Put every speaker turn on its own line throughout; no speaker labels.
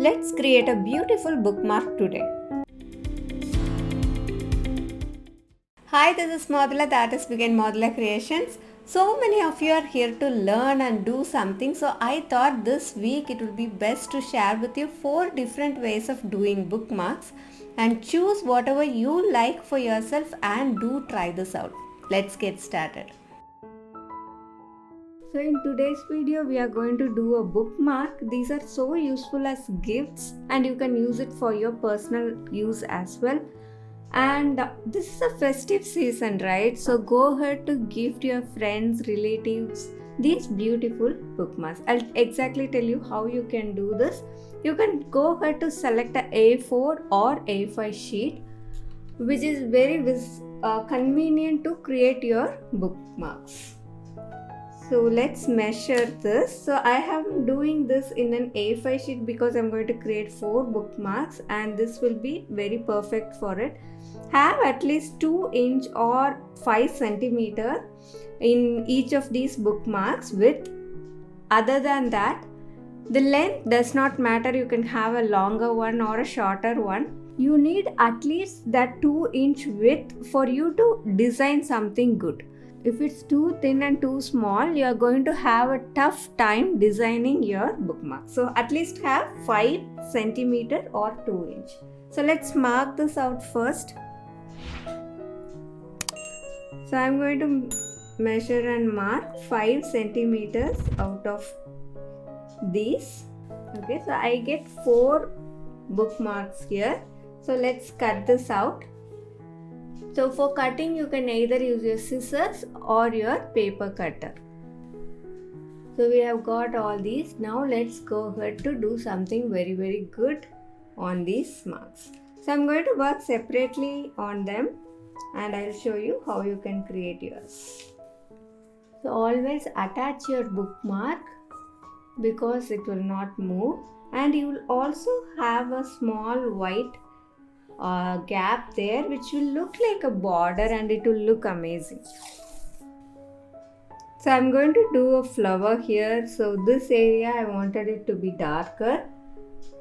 Let's create a beautiful bookmark today. Hi, this is Modula, the artist began Modula Creations. So many of you are here to learn and do something, so I thought this week it would be best to share with you 4 different ways of doing bookmarks and choose whatever you like for yourself and do try this out. Let's get started. So in today's video we are going to do a bookmark. These are so useful as gifts and you can use it for your personal use as well. And this is a festive season, right? So go ahead to gift your friends, relatives these beautiful bookmarks. I'll exactly tell you how you can do this. You can go ahead to select a A4 or A5 sheet, which is very convenient to create your bookmarks. So let's measure this. So I am doing this in an A5 sheet because I'm going to create 4 bookmarks and this will be very perfect for it. Have at least 2 inch or 5 centimeter in each of these bookmarks width. Other than that, the length does not matter. You can have a longer one or a shorter one. You need at least that 2 inch width for you to design something good. If it's too thin and too small, you are going to have a tough time designing your bookmark. So at least have 5 centimeter or 2 inch. So let's mark this out first. So I'm going to measure and mark 5 centimeters out of these. Okay, so I get 4 bookmarks here. So let's cut this out. So for cutting, you can either use your scissors or your paper cutter. So we have got all these. Now let's go ahead to do something very good on these marks. So I'm going to work separately on them and I'll show you how you can create yours. So always attach your bookmark because it will not move, and you will also have a small white gap there which will look like a border and it will look amazing. So I'm going to do a flower here. So this area I wanted it to be darker.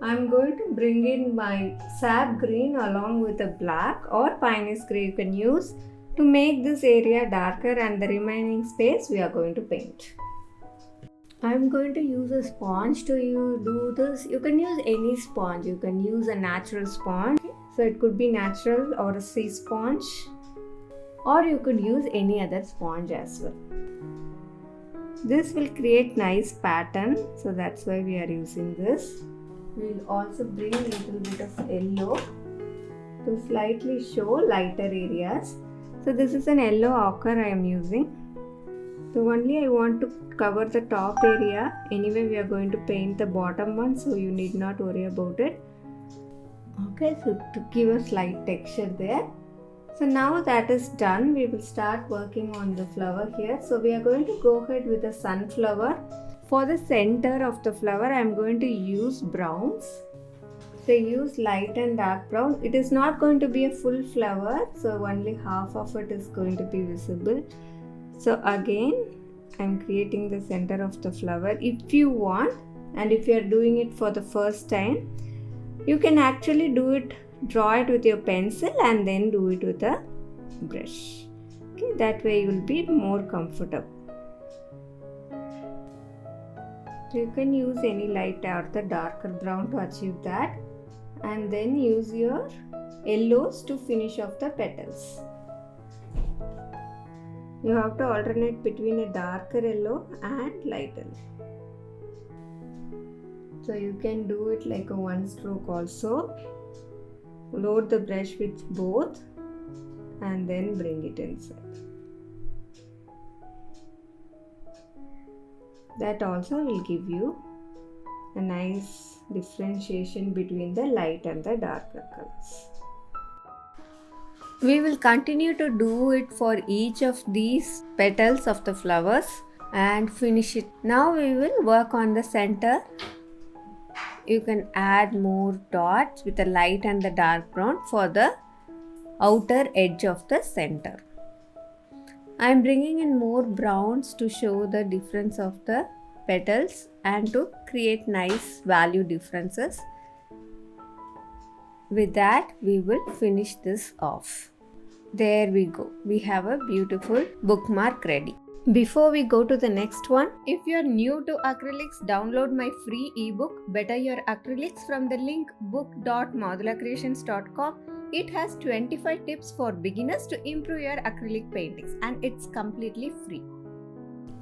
I'm going to bring in my sap green along with a black or pinus gray you can use to make this area darker, and the remaining space we are going to paint. I'm going to use a sponge to do this. You can use any sponge. You can use a natural sponge. So it could be natural or a sea sponge, or you could use any other sponge as well. This will create nice pattern, so that's why we are using this. We'll also bring a little bit of yellow to slightly show lighter areas. So this is an yellow ochre I am using. So only I want to cover the top area. Anyway, we are going to paint the bottom one, so you need not worry about it. Okay, so to give a slight texture there. So now that is done, we will start working on the flower here. So we are going to go ahead with a sunflower. For the center of the flower, I am going to use browns. So use light and dark brown. It is not going to be a full flower, so only half of it is going to be visible. So again, I am creating the center of the flower. If you want, and if you are doing it for the first time, you can actually draw it with your pencil and then do it with a brush. Okay, that way you will be more comfortable. So you can use any light or the darker brown to achieve that, and then use your yellows to finish off the petals. You have to alternate between a darker yellow and light yellow. So you can do it like a one stroke also. Load the brush with both and then bring it inside. That also will give you a nice differentiation between the light and the darker colors. We will continue to do it for each of these petals of the flowers and finish it. Now we will work on the center. You can add more dots with the light and the dark brown for the outer edge of the center. I am bringing in more browns to show the difference of the petals and to create nice value differences. With that, we will finish this off. There we go. We have a beautiful bookmark ready. Before we go to the next one, if you are new to acrylics, download my free ebook Better Your Acrylics from the link book.modulacreations.com. It has 25 tips for beginners to improve your acrylic paintings and it's completely free.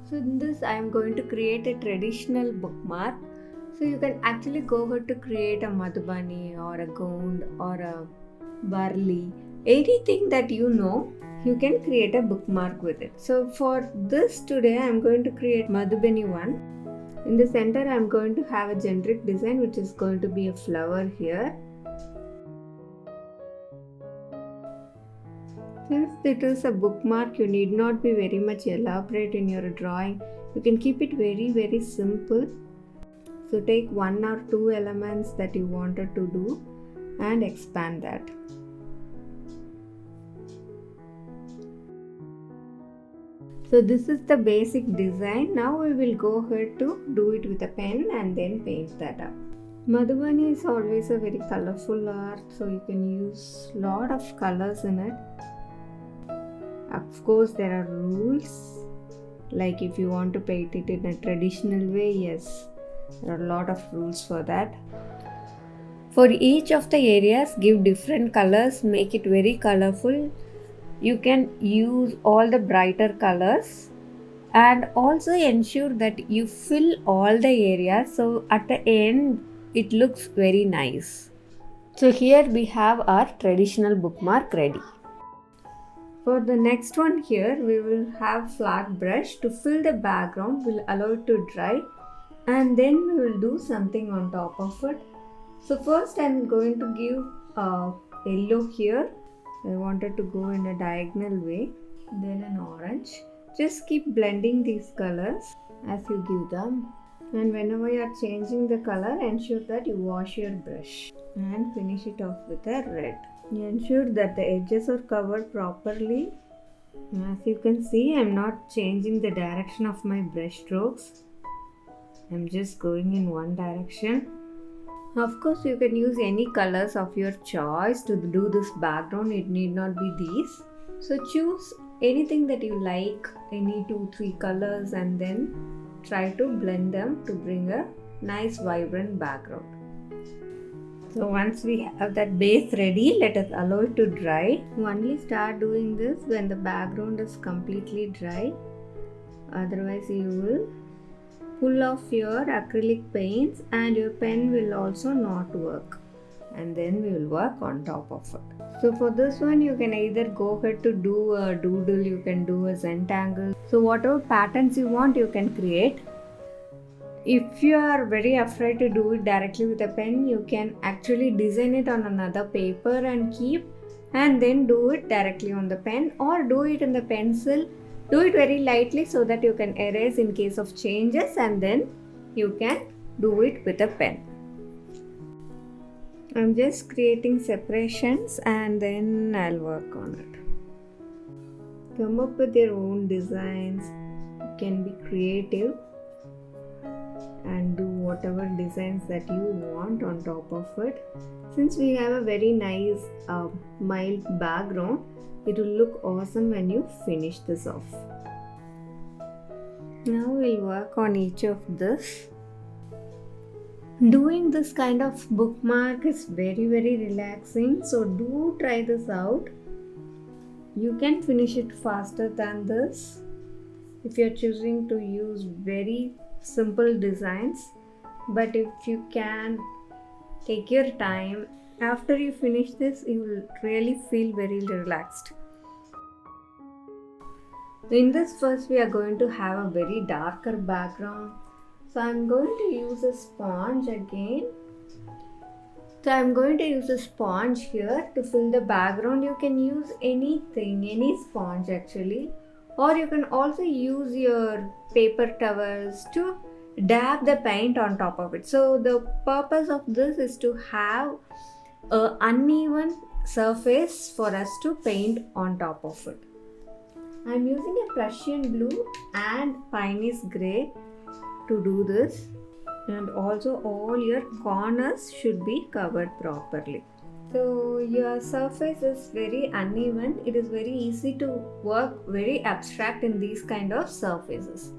So in this I am going to create a traditional bookmark. So you can actually go ahead to create a Madhubani or a Gond or a Barley, anything that you know, you can create a bookmark with it. So for this today I am going to create Madhubani one. In the center I am going to have a generic design which is going to be a flower here. Since it is a bookmark, you need not be very much elaborate in your drawing. You can keep it very simple. So take one or two elements that you wanted to do and expand that. So this is the basic design. Now we will go ahead to do it with a pen and then paint that up. Madhubani is always a very colorful art, so you can use lot of colors in it. Of course there are rules, like if you want to paint it in a traditional way, yes, there are a lot of rules for that. For each of the areas, give different colors, make it very colorful. You can use all the brighter colors and also ensure that you fill all the areas so at the end it looks very nice. So here we have our traditional bookmark ready. For the next one here, we will have flat brush to fill the background. We'll allow it to dry and then we will do something on top of it. So first I'm going to give a yellow here. I wanted to go in a diagonal way, then an orange. Just keep blending these colors as you give them, and whenever you are changing the color, ensure that you wash your brush and finish it off with a red. Ensure that the edges are covered properly. As you can see, I am not changing the direction of my brush strokes. I am just going in one direction. Of course, you can use any colors of your choice to do this background. It need not be these. So choose anything that you like, any 2-3 colors, and then try to blend them to bring a nice vibrant background. So once we have that base ready, let us allow it to dry. Only start doing this when the background is completely dry. Otherwise you will pull off your acrylic paints and your pen will also not work. And then we will work on top of it. So for this one you can either go ahead to do a doodle, you can do a Zentangle. So whatever patterns you want you can create. If you are very afraid to do it directly with a pen, you can actually design it on another paper and keep, and then do it directly on the pen, or do it in the pencil. Do it very lightly so that you can erase in case of changes, and then you can do it with a pen. I'm just creating separations and then I'll work on it. Come up with your own designs. You can be creative and do whatever designs that you want on top of it. Since we have a very nice mild background, it will look awesome when you finish this off. Now we'll work on each of this. Doing this kind of bookmark is very relaxing, so do try this out. You can finish it faster than this if you're choosing to use very simple designs, but if you can take your time, after you finish this you will really feel very relaxed. In this first we are going to have a very darker background, so I'm going to use a sponge again. So I'm going to use a sponge here to fill the background. You can use anything, any sponge actually, or you can also use your paper towels to dab the paint on top of it. So the purpose of this is to have an uneven surface for us to paint on top of it. I'm using a Prussian blue and Piney's grey to do this, and also all your corners should be covered properly. So your surface is very uneven. It is very easy to work very abstract in these kind of surfaces.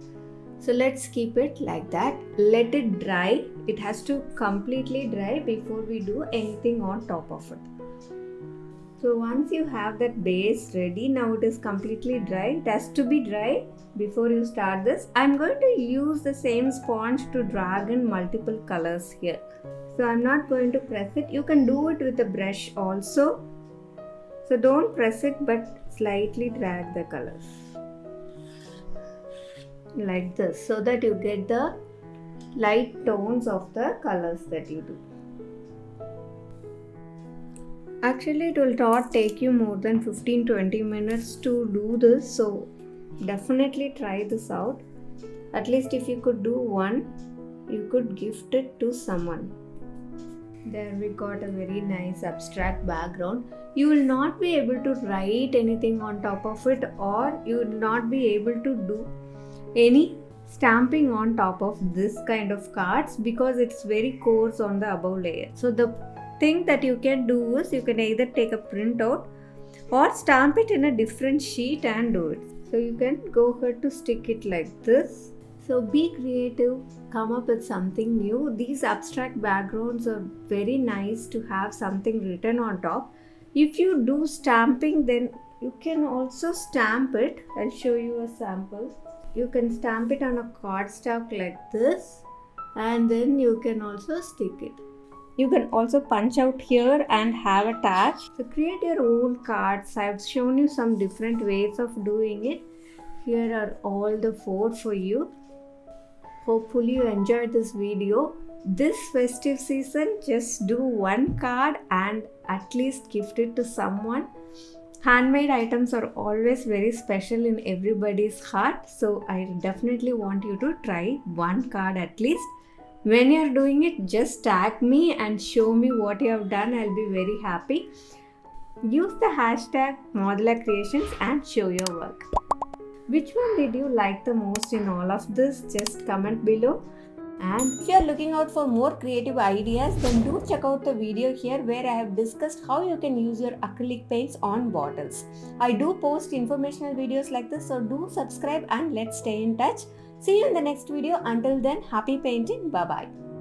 So let's keep it like that. Let it dry. It has to completely dry before we do anything on top of it. So once you have that base ready, now it is completely dry. It has to be dry before you start this. I'm going to use the same sponge to drag in multiple colors here. So I'm not going to press it. You can do it with a brush also. So don't press it but slightly drag the colors. Like this, so that you get the light tones of the colors that you do. Actually, it will not take you more than 15-20 minutes to do this, so definitely try this out. At least if you could do one, you could gift it to someone. There we got a very nice abstract background. You will not be able to write anything on top of it, or you will not be able to do any stamping on top of this kind of cards because it's very coarse on the above layer. So the thing that you can do is you can either take a printout or stamp it in a different sheet and do it. So you can go ahead to stick it like this. So be creative, come up with something new. These abstract backgrounds are very nice to have something written on top. If you do stamping, then you can also stamp it. I'll show you a sample. You can stamp it on a cardstock like this, and then you can also stick it. You can also punch out here and have a tag. So create your own cards. I've shown you some different ways of doing it. Here are all the 4 for you. Hopefully you enjoyed this video. This festive season, just do one card and at least gift it to someone. Handmade items are always very special in everybody's heart, so I definitely want you to try one card at least. When you're doing it, just tag me and show me what you have done. I'll be very happy. Use the hashtag Modula Creations and show your work. Which one did you like the most in all of this? Just comment below. And if you are looking out for more creative ideas, then do check out the video here where I have discussed how you can use your acrylic paints on bottles. I do post informational videos like this, so do subscribe and let's stay in touch. See you in the next video. Until then, happy painting. Bye bye.